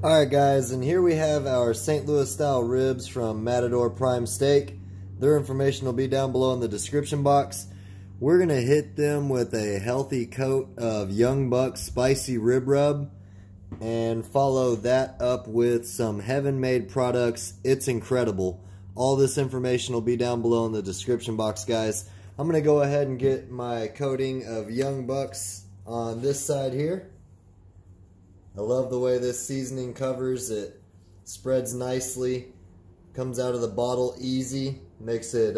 Alright guys, and here we have our St. Louis style ribs from Matador Prime Steak. Their information will be down below in the description box. We're going to hit them with a healthy coat of YoungBucks spicy rib rub and follow that up with some Heaven Made products. It's incredible. All this information will be down below in the description box, guys. I'm going to go ahead and get my coating of YoungBucks on this side here. I love the way this seasoning covers. It spreads nicely, comes out of the bottle easy, makes it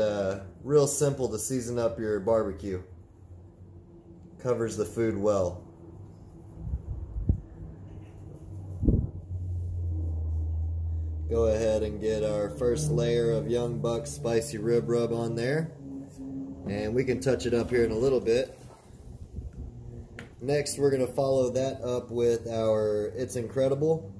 real simple to season up your barbecue. Covers the food well. Go ahead and get our first layer of YoungBucks spicy rib rub on there, and we can touch it up here in a little bit. Next, we're going to follow that up with our It's Incredible.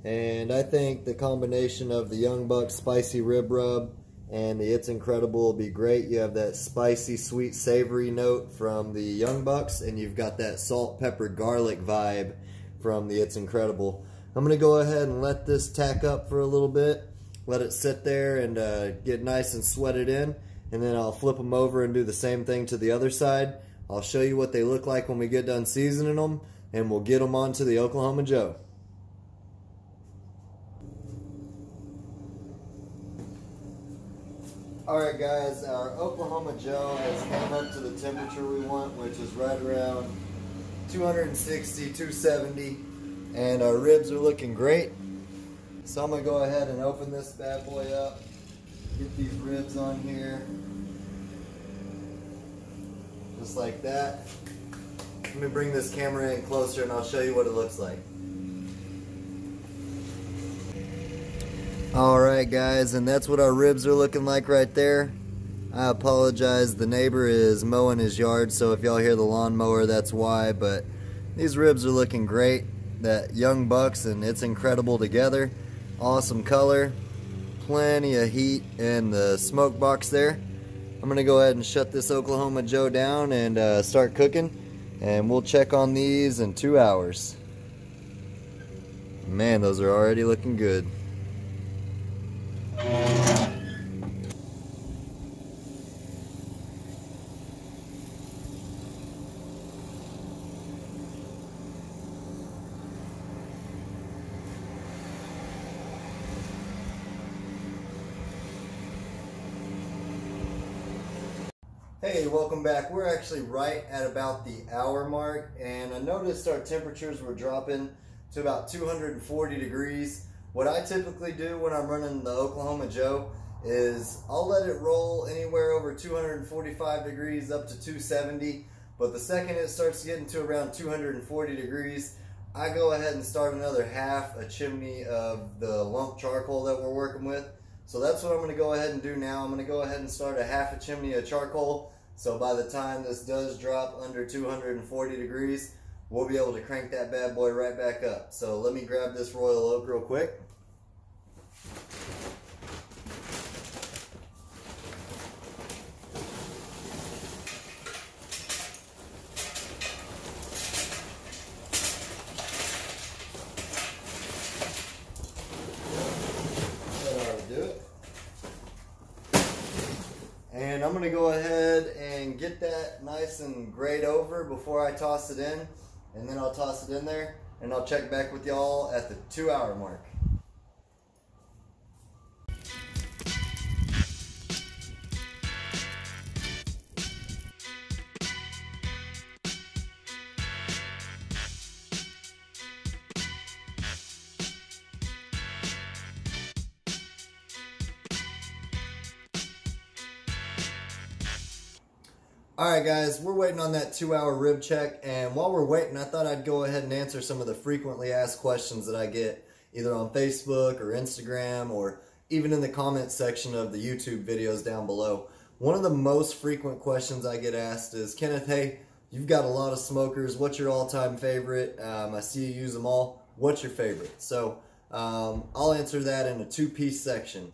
And I think the combination of the YoungBucks spicy rib rub and the It's Incredible will be great. You have that spicy, sweet, savory note from the YoungBucks, and you've got that salt, pepper, garlic vibe from the It's Incredible. I'm going to go ahead and let this tack up for a little bit. Let it sit there and get nice and sweated in. And then I'll flip them over and do the same thing to the other side. I'll show you what they look like when we get done seasoning them, and we'll get them onto the Oklahoma Joe. Alright guys, our Oklahoma Joe has come up to the temperature we want, which is right around 260, 270, and our ribs are looking great. So I'm going to go ahead and open this bad boy up, get these ribs on here. Just like that. Let me bring this camera in closer and I'll show you what it looks like. Alright guys, and that's what our ribs are looking like right there. I apologize, the neighbor is mowing his yard, so if y'all hear the lawnmower, that's why, but these ribs are looking great. That YoungBucks and It's Incredible together. Awesome color. Plenty of heat in the smoke box there. I'm going to go ahead and shut this Oklahoma Joe down and start cooking, and we'll check on these in 2 hours. Man, those are already looking good. Hey, welcome back. We're actually right at about the hour mark, and I noticed our temperatures were dropping to about 240 degrees. What I typically do when I'm running the Oklahoma Joe is I'll let it roll anywhere over 245 degrees up to 270, but the second it starts getting to around 240 degrees, I go ahead and start another half a chimney of the lump charcoal that we're working with. So that's what I'm going to go ahead and do now. I'm going to go ahead and start a half a chimney of charcoal. So by the time this does drop under 240 degrees, we'll be able to crank that bad boy right back up. So let me grab this royal oak real quick. And I'm going to go ahead and get that nice and grayed over before I toss it in. And then I'll toss it in there, and I'll check back with y'all at the 2 hour mark. Alright guys, we're waiting on that 2 hour rib check, and while we're waiting, I thought I'd go ahead and answer some of the frequently asked questions that I get either on Facebook or Instagram or even in the comment section of the YouTube videos down below. One of the most frequent questions I get asked is, Kenneth, hey, you've got a lot of smokers, what's your all-time favorite? I see you use them all, what's your favorite? So I'll answer that in a two-piece section.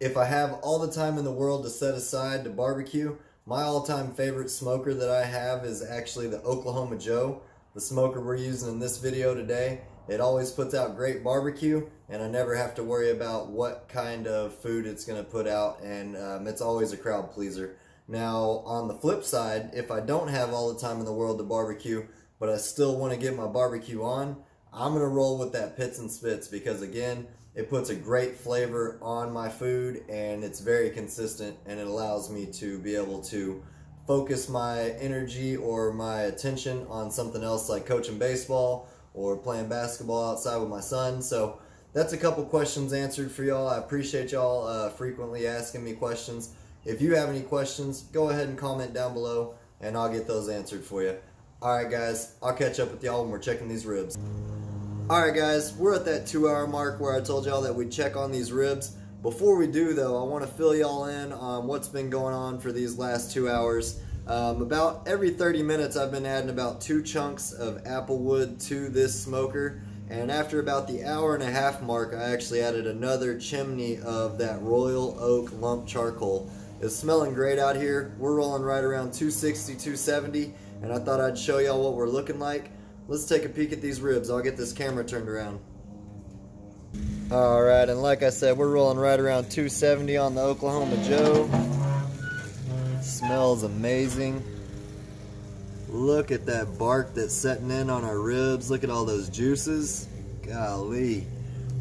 If I have all the time in the world to set aside to barbecue, my all-time favorite smoker that I have is actually the Oklahoma Joe, the smoker we're using in this video today. It always puts out great barbecue, and I never have to worry about what kind of food it's going to put out, and it's always a crowd pleaser. Now, on the flip side, if I don't have all the time in the world to barbecue, but I still want to get my barbecue on, I'm going to roll with that Pits and Spits because, again, it puts a great flavor on my food, and it's very consistent, and it allows me to be able to focus my energy or my attention on something else like coaching baseball or playing basketball outside with my son. So that's a couple questions answered for y'all. I appreciate y'all frequently asking me questions. If you have any questions, go ahead and comment down below and I'll get those answered for you. Alright guys, I'll catch up with y'all when we're checking these ribs. Alright guys, we're at that 2-hour mark where I told y'all that we'd check on these ribs. Before we do though, I want to fill y'all in on what's been going on for these last 2 hours. About every 30 minutes I've been adding about 2 chunks of applewood to this smoker, and after about the 1.5-hour mark I actually added another chimney of that royal oak lump charcoal. It's smelling great out here. We're rolling right around 260, 270, and I thought I'd show y'all what we're looking like. Let's take a peek at these ribs. I'll get this camera turned around. Alright, and like I said, we're rolling right around 270 on the Oklahoma Joe. Smells amazing. Look at that bark that's setting in on our ribs. Look at all those juices. Golly.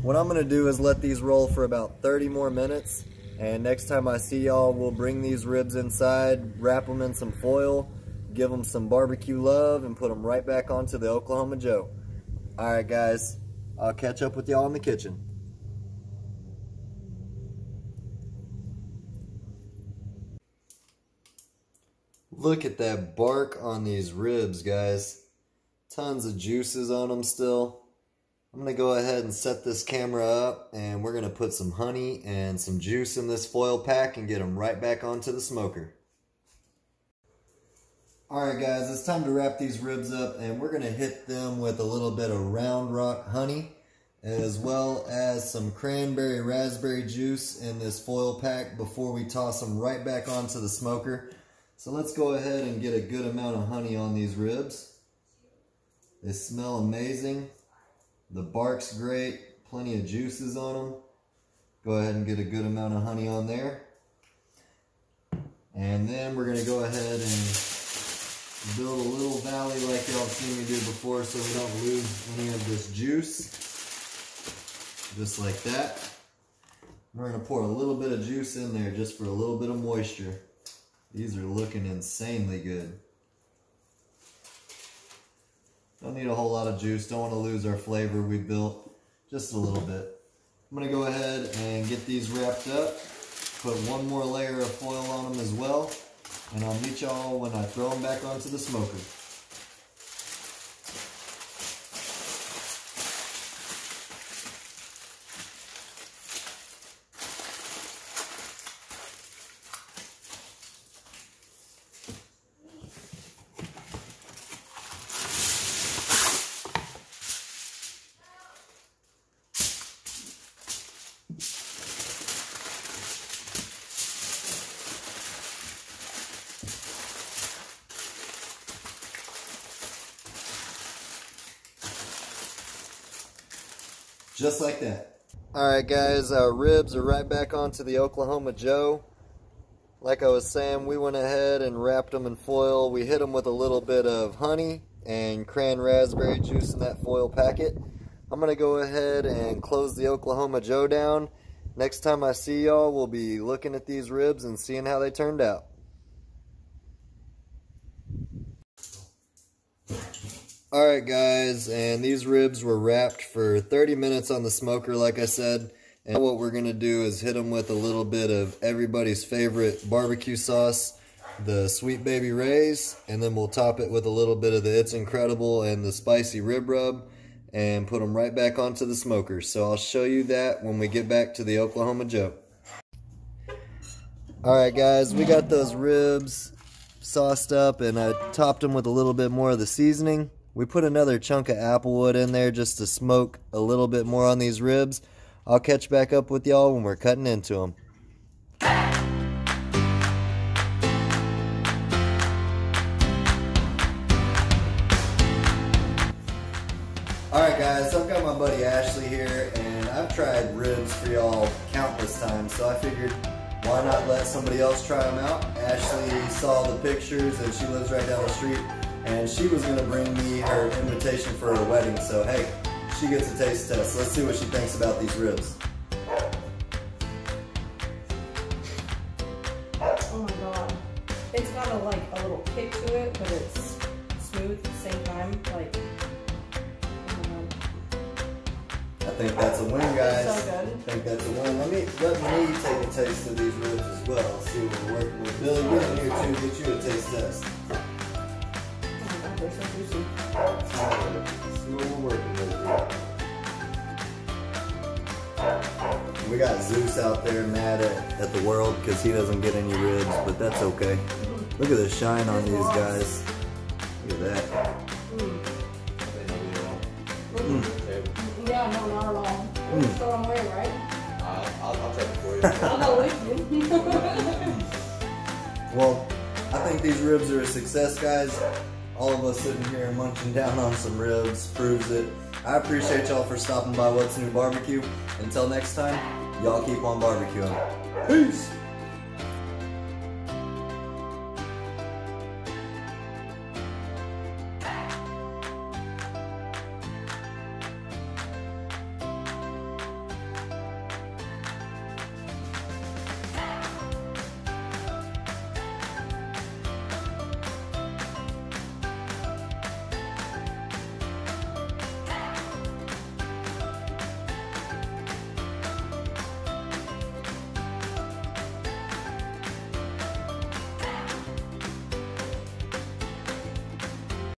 What I'm going to do is let these roll for about 30 more minutes. And next time I see y'all, we'll bring these ribs inside, wrap them in some foil, give them some barbecue love, and put them right back onto the Oklahoma Joe. Alright guys, I'll catch up with y'all in the kitchen. Look at that bark on these ribs, guys. Tons of juices on them still. I'm going to go ahead and set this camera up, and we're going to put some honey and some juice in this foil pack and get them right back onto the smoker. Alright guys, it's time to wrap these ribs up, and we're going to hit them with a little bit of Round Rock honey, as well as some cranberry raspberry juice in this foil pack before we toss them right back onto the smoker. So let's go ahead and get a good amount of honey on these ribs. They smell amazing. The bark's great. Plenty of juices on them. Go ahead and get a good amount of honey on there. And then we're going to go ahead and build a little valley like y'all have seen me do before so we don't lose any of this juice. Just like that. We're going to pour a little bit of juice in there just for a little bit of moisture. These are looking insanely good. Don't need a whole lot of juice. Don't want to lose our flavor we built. Just a little bit. I'm going to go ahead and get these wrapped up. Put one more layer of foil on them as well. And I'll meet y'all when I throw them back onto the smoker. Just like that. Alright guys, our ribs are right back onto the Oklahoma Joe. Like I was saying, we went ahead and wrapped them in foil. We hit them with a little bit of honey and cran raspberry juice in that foil packet. I'm going to go ahead and close the Oklahoma Joe down. Next time I see y'all, we'll be looking at these ribs and seeing how they turned out. Alright guys, and these ribs were wrapped for 30 minutes on the smoker like I said. And what we're going to do is hit them with a little bit of everybody's favorite barbecue sauce, the Sweet Baby Ray's, and then we'll top it with a little bit of the It's Incredible and the spicy rib rub and put them right back onto the smoker. So I'll show you that when we get back to the Oklahoma Joe. Alright guys, we got those ribs sauced up and I topped them with a little bit more of the seasoning. We put another chunk of applewood in there just to smoke a little bit more on these ribs. I'll catch back up with y'all when we're cutting into them. Alright guys, I've got my buddy Ashley here, and I've tried ribs for y'all countless times, so I figured why not let somebody else try them out. Ashley saw the pictures, and she lives right down the street, and she was going to bring me her invitation for her wedding, so hey, she gets a taste test. Let's see what she thinks about these ribs. Oh my god. It's got a little kick to it, but it's smooth at the same time. Like, oh my god. I think that's a win, guys. It's so good. I think that's a win. Let me take a taste of these ribs as well. See what we're working with. Billy, get in here too. Get you a taste test. Oh my god, they're so juicy. See what we're working with here. We got Zeus out there mad at the world because he doesn't get any ribs, but that's okay. Look at the shine on these guys. Look at that. Yeah, no, not at all. We'll just throw them away, right? I'll take it for you. I'll go with you. Well, I think these ribs are a success, guys. All of us sitting here munching down on some ribs proves it. I appreciate y'all for stopping by What's New Barbecue. Until next time, y'all keep on barbecuing. Peace!